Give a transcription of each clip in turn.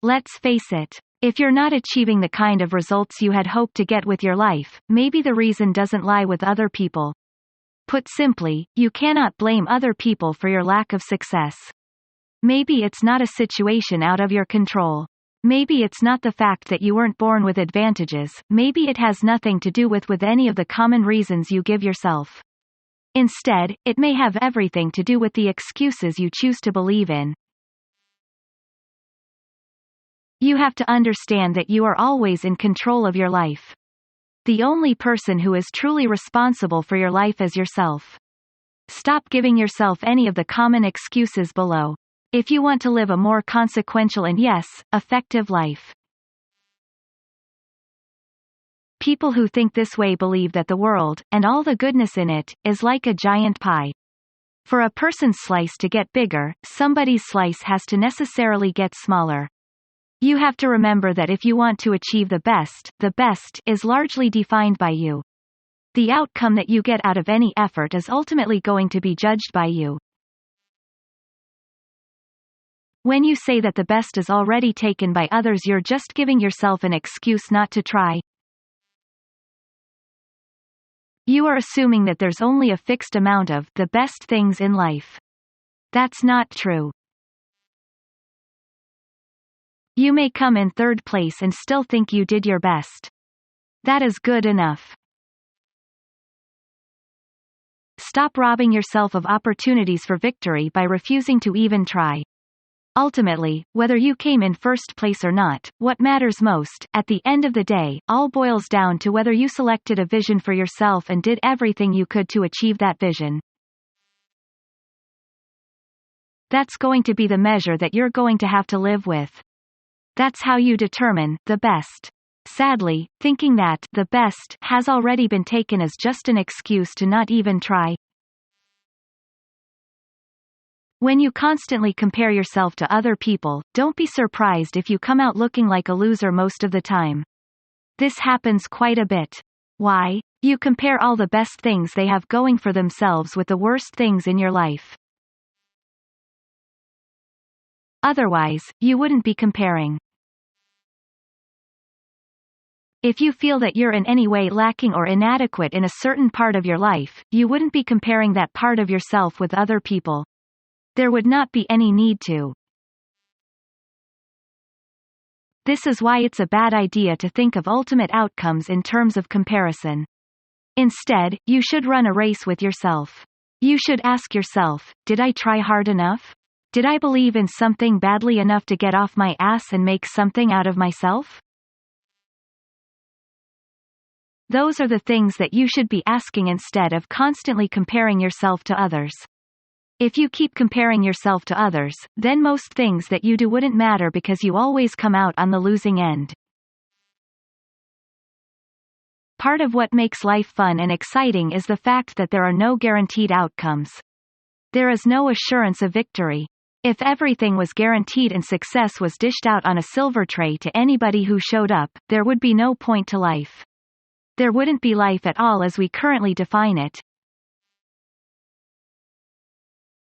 Let's face it. If you're not achieving the kind of results you had hoped to get with your life, maybe the reason doesn't lie with other people. Put simply, you cannot blame other people for your lack of success. Maybe it's not a situation out of your control. Maybe it's not the fact that you weren't born with advantages, maybe it has nothing to do with any of the common reasons you give yourself. Instead, it may have everything to do with the excuses you choose to believe in. You have to understand that you are always in control of your life. The only person who is truly responsible for your life is yourself. Stop giving yourself any of the common excuses below. If you want to live a more consequential and yes, effective life. People who think this way believe that the world, and all the goodness in it, is like a giant pie. For a person's slice to get bigger, somebody's slice has to necessarily get smaller. You have to remember that if you want to achieve the best is largely defined by you. The outcome that you get out of any effort is ultimately going to be judged by you. When you say that the best is already taken by others, you're just giving yourself an excuse not to try. You are assuming that there's only a fixed amount of the best things in life. That's not true. You may come in third place and still think you did your best. That is good enough. Stop robbing yourself of opportunities for victory by refusing to even try. Ultimately, whether you came in first place or not, what matters most, at the end of the day, all boils down to whether you selected a vision for yourself and did everything you could to achieve that vision. That's going to be the measure that you're going to have to live with. That's how you determine the best. Sadly, thinking that the best has already been taken is just an excuse to not even try. When you constantly compare yourself to other people, don't be surprised if you come out looking like a loser most of the time. This happens quite a bit. Why? You compare all the best things they have going for themselves with the worst things in your life. Otherwise, you wouldn't be comparing. If you feel that you're in any way lacking or inadequate in a certain part of your life, you wouldn't be comparing that part of yourself with other people. There would not be any need to. This is why it's a bad idea to think of ultimate outcomes in terms of comparison. Instead, you should run a race with yourself. You should ask yourself, did I try hard enough? Did I believe in something badly enough to get off my ass and make something out of myself? Those are the things that you should be asking instead of constantly comparing yourself to others. If you keep comparing yourself to others, then most things that you do wouldn't matter because you always come out on the losing end. Part of what makes life fun and exciting is the fact that there are no guaranteed outcomes. There is no assurance of victory. If everything was guaranteed and success was dished out on a silver tray to anybody who showed up, there would be no point to life. There wouldn't be life at all as we currently define it.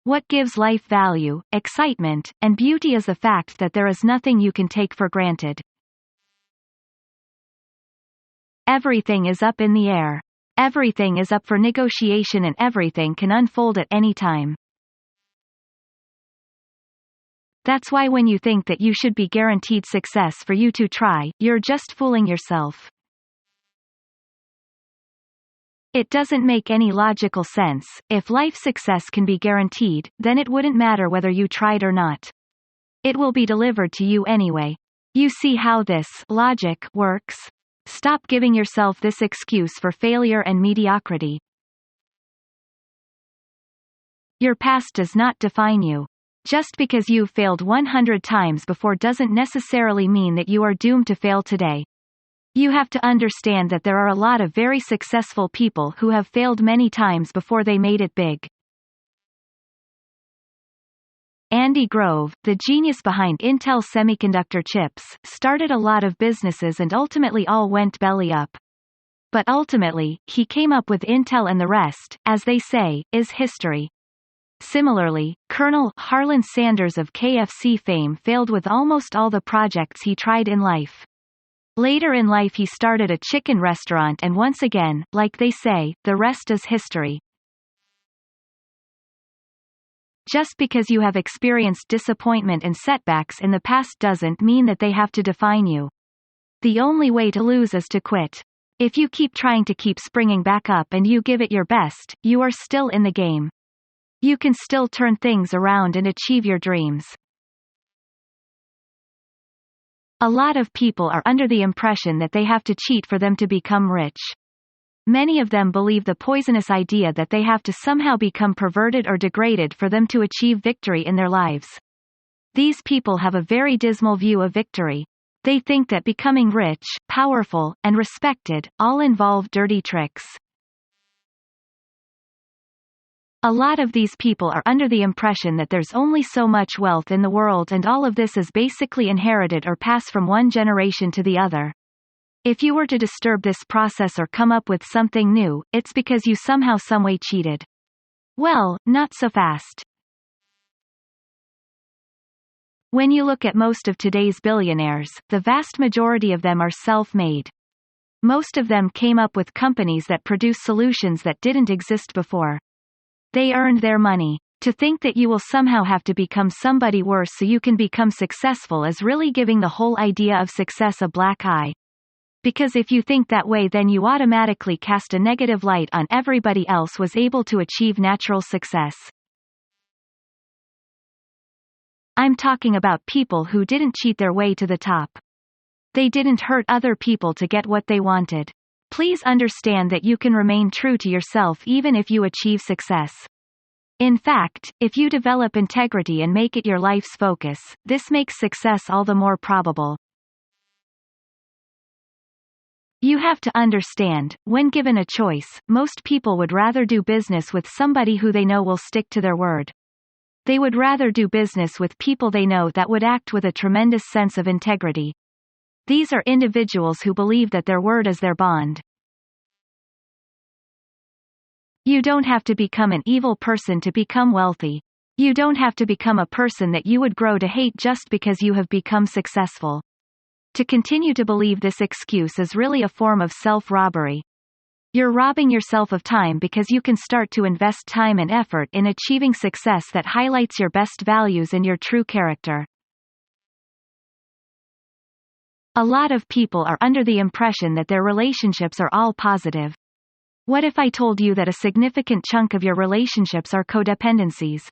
What gives life value, excitement, and beauty is the fact that there is nothing you can take for granted. Everything is up in the air. Everything is up for negotiation and everything can unfold at any time. That's why when you think that you should be guaranteed success for you to try, you're just fooling yourself. It doesn't make any logical sense. If life success can be guaranteed, then it wouldn't matter whether you tried or not. It will be delivered to you anyway. You see how this logic works? Stop giving yourself this excuse for failure and mediocrity. Your past does not define you. Just because you've failed 100 times before doesn't necessarily mean that you are doomed to fail today. You have to understand that there are a lot of very successful people who have failed many times before they made it big. Andy Grove, the genius behind Intel semiconductor chips, started a lot of businesses and ultimately all went belly up. But ultimately, he came up with Intel and the rest, as they say, is history. Similarly, Colonel Harlan Sanders of KFC fame failed with almost all the projects he tried in life. Later in life he started a chicken restaurant and once again, like they say, the rest is history. Just because you have experienced disappointment and setbacks in the past doesn't mean that they have to define you. The only way to lose is to quit. If you keep trying to keep springing back up and you give it your best, you are still in the game. You can still turn things around and achieve your dreams. A lot of people are under the impression that they have to cheat for them to become rich. Many of them believe the poisonous idea that they have to somehow become perverted or degraded for them to achieve victory in their lives. These people have a very dismal view of victory. They think that becoming rich, powerful, and respected, all involve dirty tricks. A lot of these people are under the impression that there's only so much wealth in the world and all of this is basically inherited or passed from one generation to the other. If you were to disturb this process or come up with something new, it's because you somehow someway cheated. Well, not so fast. When you look at most of today's billionaires, the vast majority of them are self-made. Most of them came up with companies that produce solutions that didn't exist before. They earned their money. To think that you will somehow have to become somebody worse so you can become successful is really giving the whole idea of success a black eye. Because if you think that way then you automatically cast a negative light on everybody else was able to achieve natural success. I'm talking about people who didn't cheat their way to the top. They didn't hurt other people to get what they wanted. Please understand that you can remain true to yourself even if you achieve success. In fact, if you develop integrity and make it your life's focus, this makes success all the more probable. You have to understand, when given a choice, most people would rather do business with somebody who they know will stick to their word. They would rather do business with people they know that would act with a tremendous sense of integrity. These are individuals who believe that their word is their bond. You don't have to become an evil person to become wealthy. You don't have to become a person that you would grow to hate just because you have become successful. To continue to believe this excuse is really a form of self-robbery. You're robbing yourself of time because you can start to invest time and effort in achieving success that highlights your best values and your true character. A lot of people are under the impression that their relationships are all positive. What if I told you that a significant chunk of your relationships are codependencies?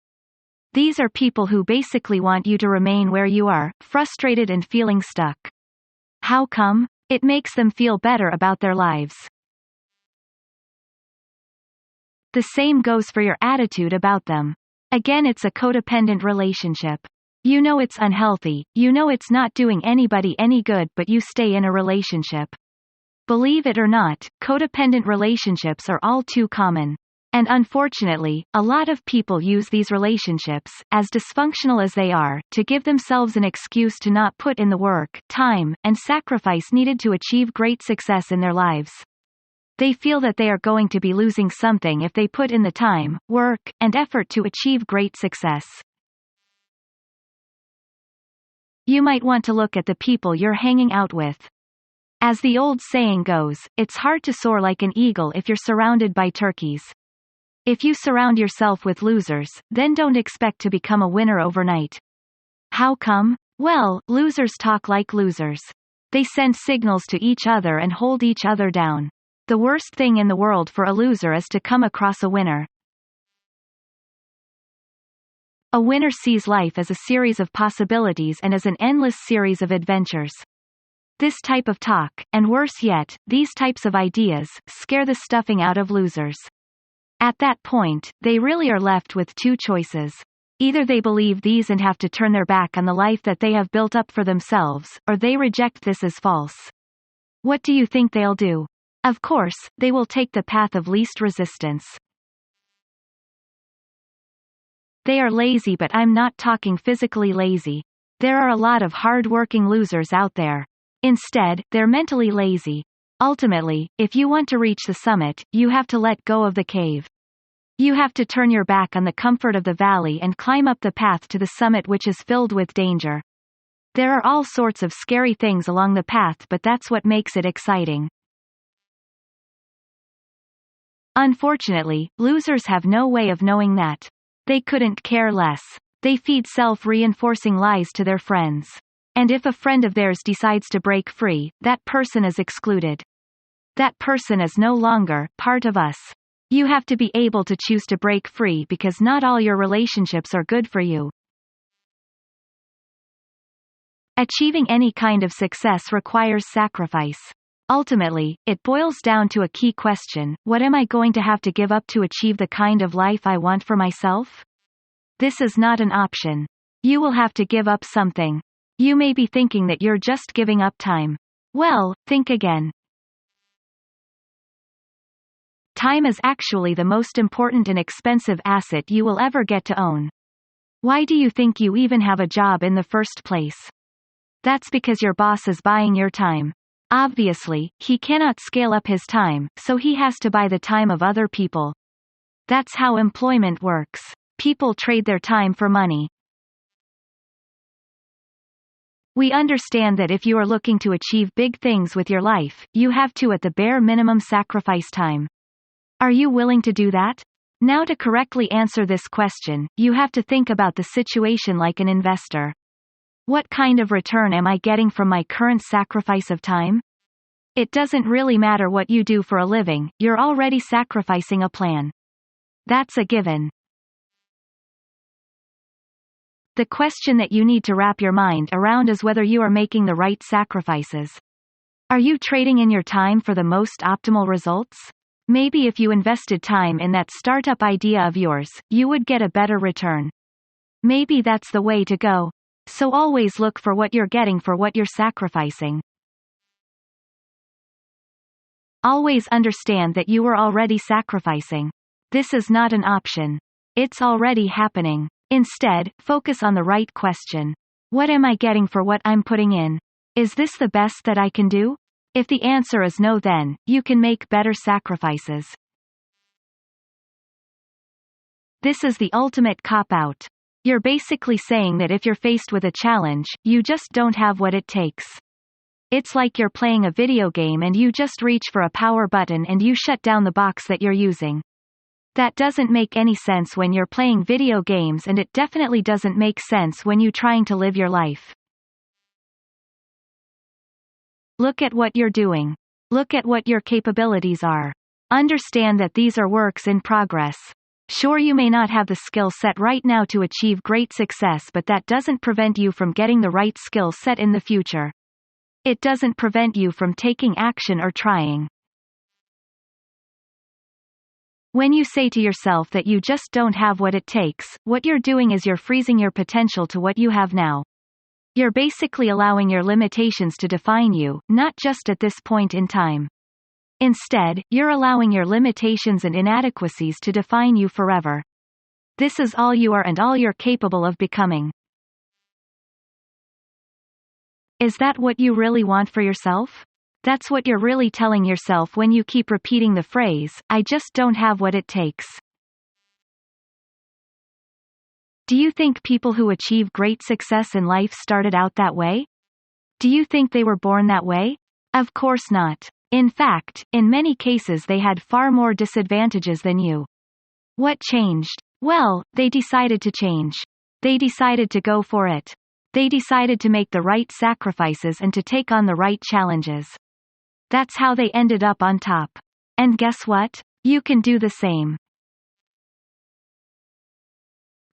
These are people who basically want you to remain where you are, frustrated and feeling stuck. How come? It makes them feel better about their lives. The same goes for your attitude about them. Again, it's a codependent relationship. You know it's unhealthy, you know it's not doing anybody any good, but you stay in a relationship. Believe it or not, codependent relationships are all too common. And unfortunately, a lot of people use these relationships, as dysfunctional as they are, to give themselves an excuse to not put in the work, time, and sacrifice needed to achieve great success in their lives. They feel that they are going to be losing something if they put in the time, work, and effort to achieve great success. You might want to look at the people you're hanging out with. As the old saying goes, it's hard to soar like an eagle if you're surrounded by turkeys. If you surround yourself with losers, then don't expect to become a winner overnight. How come? Well, losers talk like losers. They send signals to each other and hold each other down. The worst thing in the world for a loser is to come across a winner. A winner sees life as a series of possibilities and as an endless series of adventures. This type of talk, and worse yet, these types of ideas, scare the stuffing out of losers. At that point, they really are left with two choices. Either they believe these and have to turn their back on the life that they have built up for themselves, or they reject this as false. What do you think they'll do? Of course, they will take the path of least resistance. They are lazy, but I'm not talking physically lazy. There are a lot of hard-working losers out there. Instead, they're mentally lazy. Ultimately, if you want to reach the summit, you have to let go of the cave. You have to turn your back on the comfort of the valley and climb up the path to the summit, which is filled with danger. There are all sorts of scary things along the path, but that's what makes it exciting. Unfortunately, losers have no way of knowing that. They couldn't care less. They feed self-reinforcing lies to their friends. And if a friend of theirs decides to break free, that person is excluded. That person is no longer part of us. You have to be able to choose to break free, because not all your relationships are good for you. Achieving any kind of success requires sacrifice. Ultimately, it boils down to a key question: what am I going to have to give up to achieve the kind of life I want for myself? This is not an option. You will have to give up something. You may be thinking that you're just giving up time. Well, think again. Time is actually the most important and expensive asset you will ever get to own. Why do you think you even have a job in the first place? That's because your boss is buying your time. Obviously, he cannot scale up his time, so he has to buy the time of other people. That's how employment works. People trade their time for money. We understand that if you are looking to achieve big things with your life, you have to, at the bare minimum, sacrifice time. Are you willing to do that? Now, to correctly answer this question, you have to think about the situation like an investor. What kind of return am I getting from my current sacrifice of time? It doesn't really matter what you do for a living, you're already sacrificing a plan. That's a given. The question that you need to wrap your mind around is whether you are making the right sacrifices. Are you trading in your time for the most optimal results? Maybe if you invested time in that startup idea of yours, you would get a better return. Maybe that's the way to go. So always look for what you're getting for what you're sacrificing. Always understand that you are already sacrificing. This is not an option. It's already happening. Instead, focus on the right question. What am I getting for what I'm putting in? Is this the best that I can do? If the answer is no, then you can make better sacrifices. This is the ultimate cop-out. You're basically saying that if you're faced with a challenge, you just don't have what it takes. It's like you're playing a video game and you just reach for a power button and you shut down the box that you're using. That doesn't make any sense when you're playing video games, and it definitely doesn't make sense when you're trying to live your life. Look at what you're doing. Look at what your capabilities are. Understand that these are works in progress. Sure, you may not have the skill set right now to achieve great success, but that doesn't prevent you from getting the right skill set in the future. It doesn't prevent you from taking action or trying. When you say to yourself that you just don't have what it takes, what you're doing is you're freezing your potential to what you have now. You're basically allowing your limitations to define you, not just at this point in time. Instead, you're allowing your limitations and inadequacies to define you forever. This is all you are and all you're capable of becoming. Is that what you really want for yourself? That's what you're really telling yourself when you keep repeating the phrase, "I just don't have what it takes." Do you think people who achieve great success in life started out that way? Do you think they were born that way? Of course not. In fact, in many cases they had far more disadvantages than you. What changed? Well, they decided to change. They decided to go for it. They decided to make the right sacrifices and to take on the right challenges. That's how they ended up on top. And guess what? You can do the same.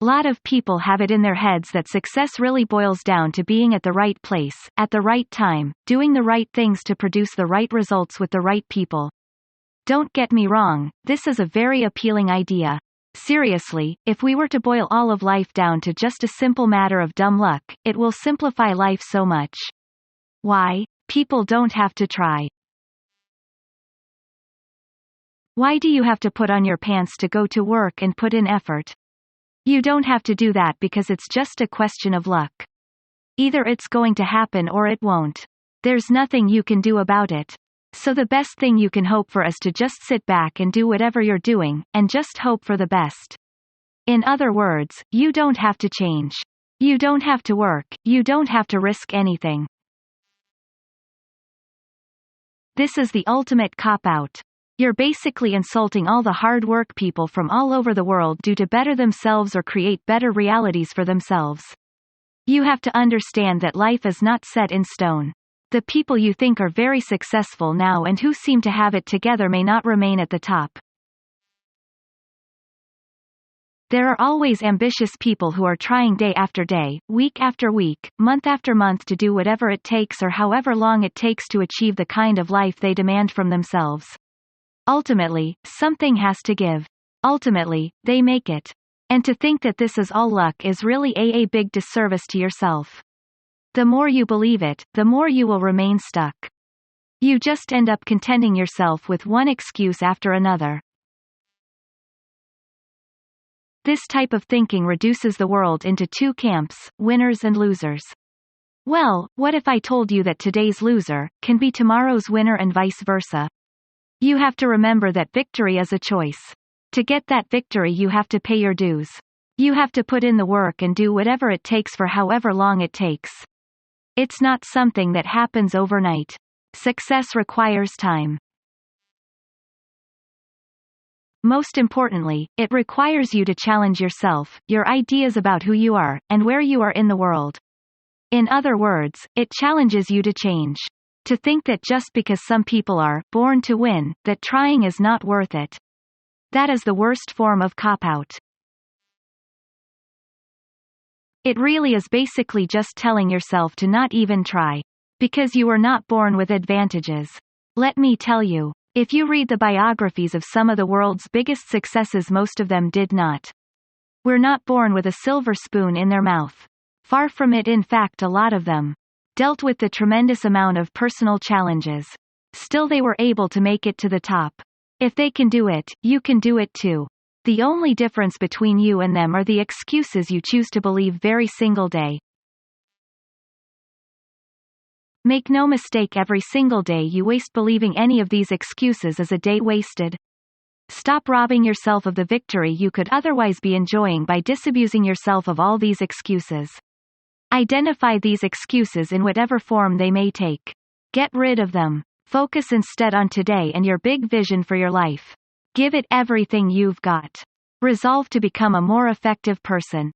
A lot of people have it in their heads that success really boils down to being at the right place, at the right time, doing the right things to produce the right results with the right people. Don't get me wrong, this is a very appealing idea. Seriously, if we were to boil all of life down to just a simple matter of dumb luck, it will simplify life so much. Why? People don't have to try. Why do you have to put on your pants to go to work and put in effort? You don't have to do that because it's just a question of luck. Either it's going to happen or it won't. There's nothing you can do about it. So the best thing you can hope for is to just sit back and do whatever you're doing, and just hope for the best. In other words, you don't have to change. You don't have to work, you don't have to risk anything. This is the ultimate cop-out. You're basically insulting all the hard work people from all over the world do to better themselves or create better realities for themselves. You have to understand that life is not set in stone. The people you think are very successful now and who seem to have it together may not remain at the top. There are always ambitious people who are trying day after day, week after week, month after month to do whatever it takes or however long it takes to achieve the kind of life they demand from themselves. Ultimately, something has to give. Ultimately, they make it. And to think that this is all luck is really a big disservice to yourself. The more you believe it, the more you will remain stuck. You just end up contenting yourself with one excuse after another. This type of thinking reduces the world into two camps, winners and losers. Well, what if I told you that today's loser can be tomorrow's winner and vice versa? You have to remember that victory is a choice. To get that victory you have to pay your dues. You have to put in the work and do whatever it takes for however long it takes. It's not something that happens overnight. Success requires time. Most importantly, it requires you to challenge yourself, your ideas about who you are, and where you are in the world. In other words, it challenges you to change. To think that just because some people are born to win, that trying is not worth it. That is the worst form of cop-out. It really is basically just telling yourself to not even try. Because you were not born with advantages. Let me tell you, if you read the biographies of some of the world's biggest successes, most of them did not. We're not born with a silver spoon in their mouth. Far from it, in fact, a lot of them dealt with the tremendous amount of personal challenges. Still, they were able to make it to the top. If they can do it, you can do it too. The only difference between you and them are the excuses you choose to believe every single day. Make no mistake, every single day you waste believing any of these excuses is a day wasted. Stop robbing yourself of the victory you could otherwise be enjoying by disabusing yourself of all these excuses. Identify these excuses in whatever form they may take. Get rid of them. Focus instead on today and your big vision for your life. Give it everything you've got. Resolve to become a more effective person.